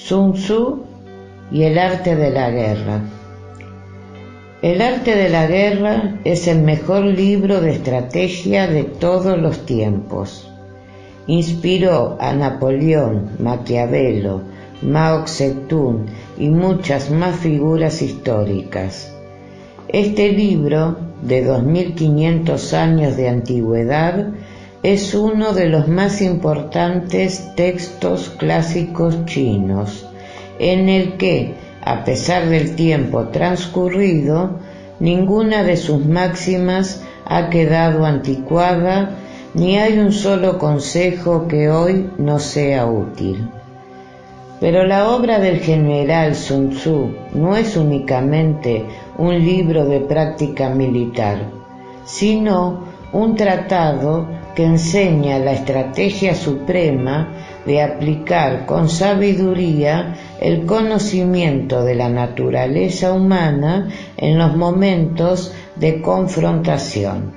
Sun Tzu y el arte de la guerra. El arte de la guerra es el mejor libro de estrategia de todos los tiempos. Inspiró a Napoleón, Maquiavelo, Mao Zedong y muchas más figuras históricas. Este libro, de 2500 años de antigüedad, es uno de los más importantes textos clásicos chinos, en el que, a pesar del tiempo transcurrido, ninguna de sus máximas ha quedado anticuada, ni hay un solo consejo que hoy no sea útil. Pero la obra del general Sun Tzu no es únicamente un libro de práctica militar, sino un tratado que enseña la estrategia suprema de aplicar con sabiduría el conocimiento de la naturaleza humana en los momentos de confrontación.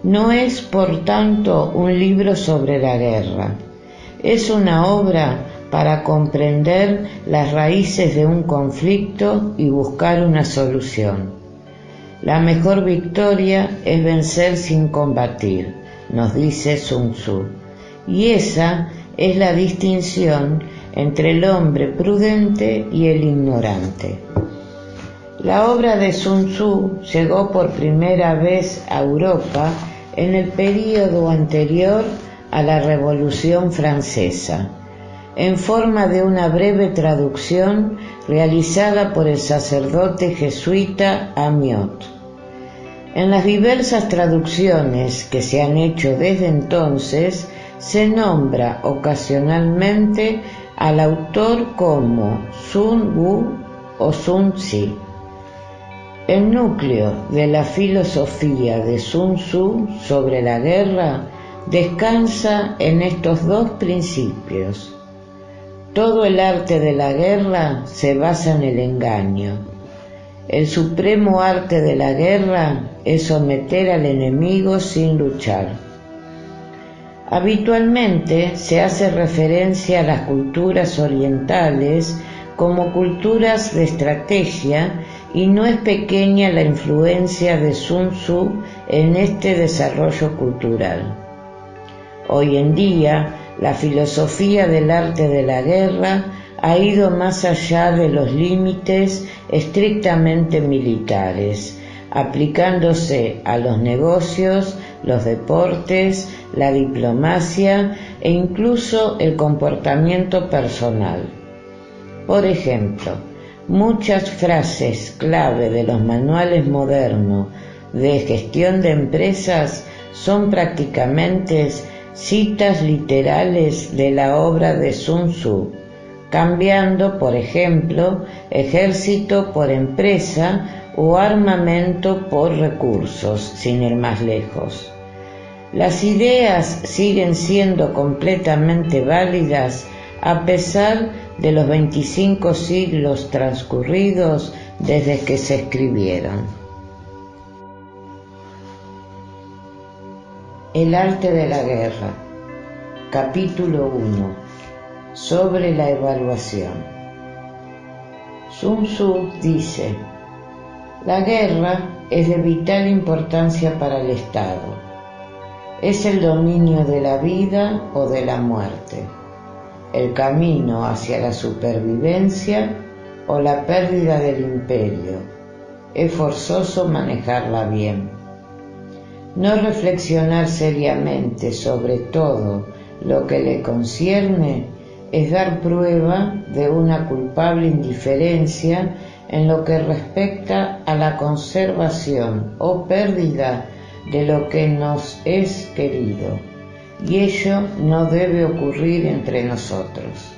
No es, por tanto, un libro sobre la guerra. Es una obra para comprender las raíces de un conflicto y buscar una solución. La mejor victoria es vencer sin combatir, nos dice Sun Tzu, y esa es la distinción entre el hombre prudente y el ignorante. La obra de Sun Tzu llegó por primera vez a Europa en el período anterior a la Revolución Francesa, en forma de una breve traducción realizada por el sacerdote jesuita Amiot. En las diversas traducciones que se han hecho desde entonces, se nombra ocasionalmente al autor como Sun Wu o Sun Tzu. El núcleo de la filosofía de Sun Tzu sobre la guerra descansa en estos dos principios. Todo el arte de la guerra se basa en el engaño. El supremo arte de la guerra es someter al enemigo sin luchar. Habitualmente se hace referencia a las culturas orientales como culturas de estrategia y no es pequeña la influencia de Sun Tzu en este desarrollo cultural. Hoy en día, la filosofía del arte de la guerra ha ido más allá de los límites estrictamente militares, aplicándose a los negocios, los deportes, la diplomacia e incluso el comportamiento personal. Por ejemplo, muchas frases clave de los manuales modernos de gestión de empresas son prácticamente citas literales de la obra de Sun Tzu, cambiando, por ejemplo, ejército por empresa o armamento por recursos, sin ir más lejos. Las ideas siguen siendo completamente válidas a pesar de los 25 siglos transcurridos desde que se escribieron. El arte de la guerra. Capítulo 1. Sobre la evaluación. Sun Tzu dice: la guerra es de vital importancia para el Estado. Es el dominio de la vida o de la muerte, el camino hacia la supervivencia o la pérdida del imperio. Es forzoso manejarla bien. No reflexionar seriamente sobre todo lo que le concierne es dar prueba de una culpable indiferencia en lo que respecta a la conservación o pérdida de lo que nos es querido, y ello no debe ocurrir entre nosotros.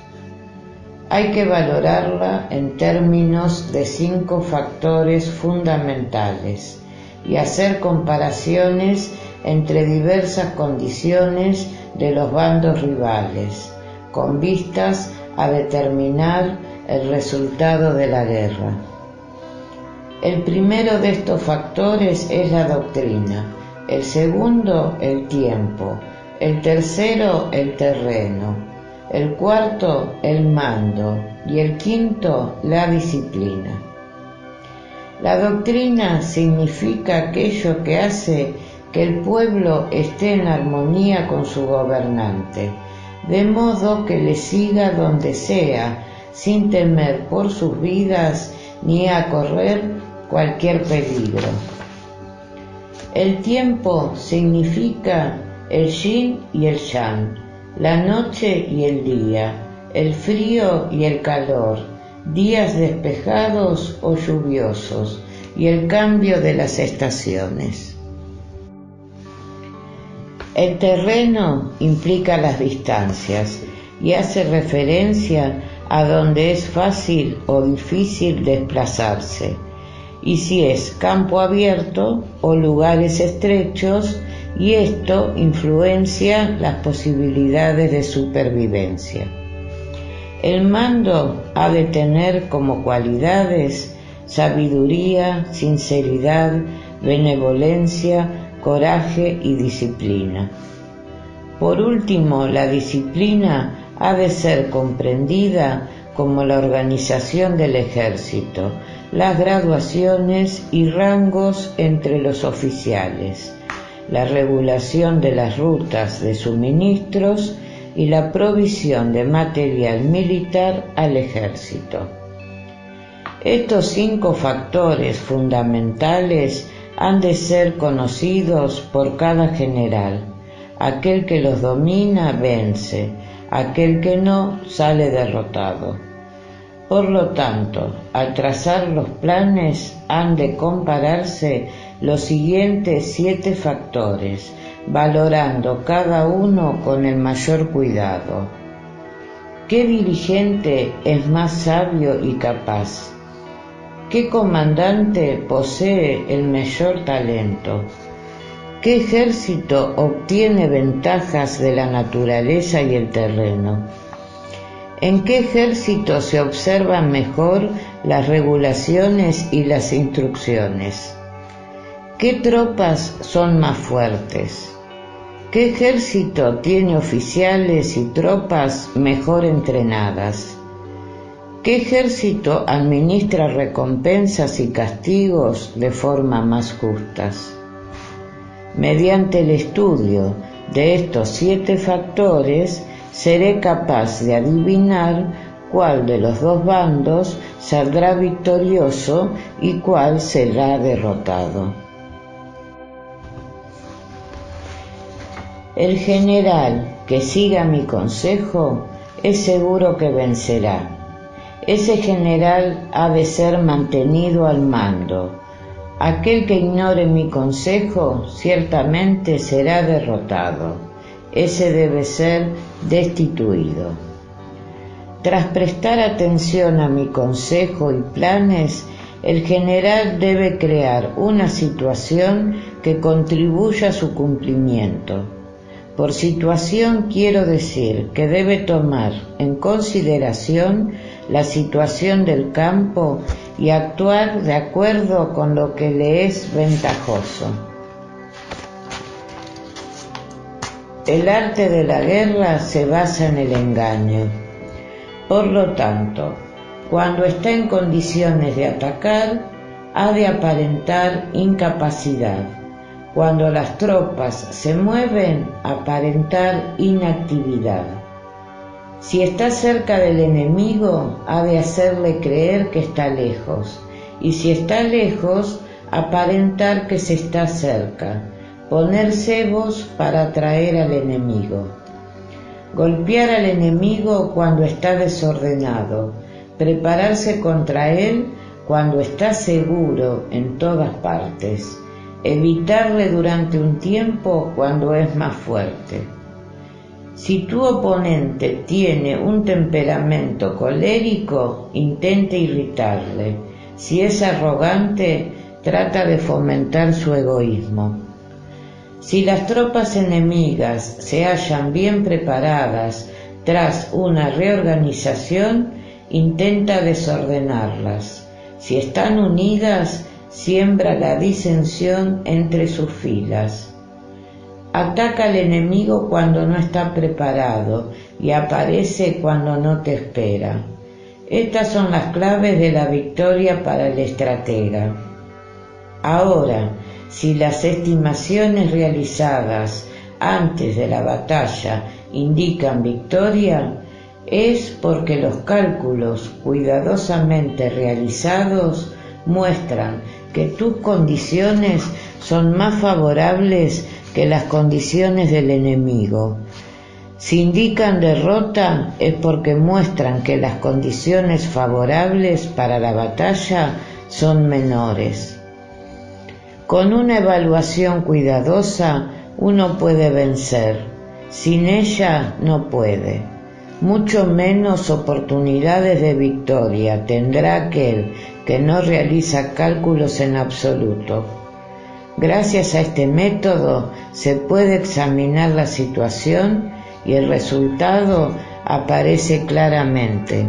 Hay que valorarla en términos de 5 factores fundamentales y hacer comparaciones entre diversas condiciones de los bandos rivales, con vistas a determinar el resultado de la guerra. El primero de estos factores es la doctrina, el segundo el tiempo, el tercero el terreno, el cuarto el mando y el quinto la disciplina. La doctrina significa aquello que hace que el pueblo esté en armonía con su gobernante, de modo que le siga donde sea, sin temer por sus vidas ni a correr cualquier peligro. El tiempo significa el yin y el yang, la noche y el día, el frío y el calor, días despejados o lluviosos, y el cambio de las estaciones. El terreno implica las distancias y hace referencia a donde es fácil o difícil desplazarse, y si es campo abierto o lugares estrechos, y esto influencia las posibilidades de supervivencia. El mando ha de tener como cualidades sabiduría, sinceridad, benevolencia, coraje y disciplina. Por último, la disciplina ha de ser comprendida como la organización del ejército, las graduaciones y rangos entre los oficiales, la regulación de las rutas de suministros y la provisión de material militar al ejército. Estos 5 factores fundamentales han de ser conocidos por cada general. Aquel que los domina vence, aquel que no sale derrotado. Por lo tanto, al trazar los planes han de compararse los siguientes 7 factores, valorando cada uno con el mayor cuidado. ¿Qué dirigente es más sabio y capaz? ¿Qué comandante posee el mayor talento? ¿Qué ejército obtiene ventajas de la naturaleza y el terreno? ¿En qué ejército se observan mejor las regulaciones y las instrucciones? ¿Qué tropas son más fuertes? ¿Qué ejército tiene oficiales y tropas mejor entrenadas? ¿Qué ejército administra recompensas y castigos de forma más justas? Mediante el estudio de estos 7 factores, seré capaz de adivinar cuál de los 2 bandos saldrá victorioso y cuál será derrotado. El general que siga mi consejo es seguro que vencerá. Ese general ha de ser mantenido al mando. Aquel que ignore mi consejo ciertamente será derrotado. Ese debe ser destituido. Tras prestar atención a mi consejo y planes, el general debe crear una situación que contribuya a su cumplimiento. Por situación quiero decir que debe tomar en consideración la situación del campo y actuar de acuerdo con lo que le es ventajoso. El arte de la guerra se basa en el engaño. Por lo tanto, cuando está en condiciones de atacar, ha de aparentar incapacidad. Cuando las tropas se mueven, aparentar inactividad. Si está cerca del enemigo, ha de hacerle creer que está lejos, y si está lejos, aparentar que se está cerca, poner cebos para atraer al enemigo. Golpear al enemigo cuando está desordenado, prepararse contra él cuando está seguro en todas partes, evitarle durante un tiempo cuando es más fuerte. Si tu oponente tiene un temperamento colérico, intenta irritarle. Si es arrogante, trata de fomentar su egoísmo. Si las tropas enemigas se hallan bien preparadas tras una reorganización, intenta desordenarlas. Si están unidas, siembra la disensión entre sus filas. Ataca al enemigo cuando no está preparado y aparece cuando no te espera. Estas son las claves de la victoria para el estratega. Ahora, si las estimaciones realizadas antes de la batalla indican victoria, es porque los cálculos cuidadosamente realizados muestran que tus condiciones son más favorables que las condiciones del enemigo. Si indican derrota es porque muestran que las condiciones favorables para la batalla son menores. Con una evaluación cuidadosa uno puede vencer, sin ella no puede. Mucho menos oportunidades de victoria tendrá aquel que no realiza cálculos en absoluto. Gracias a este método se puede examinar la situación y el resultado aparece claramente.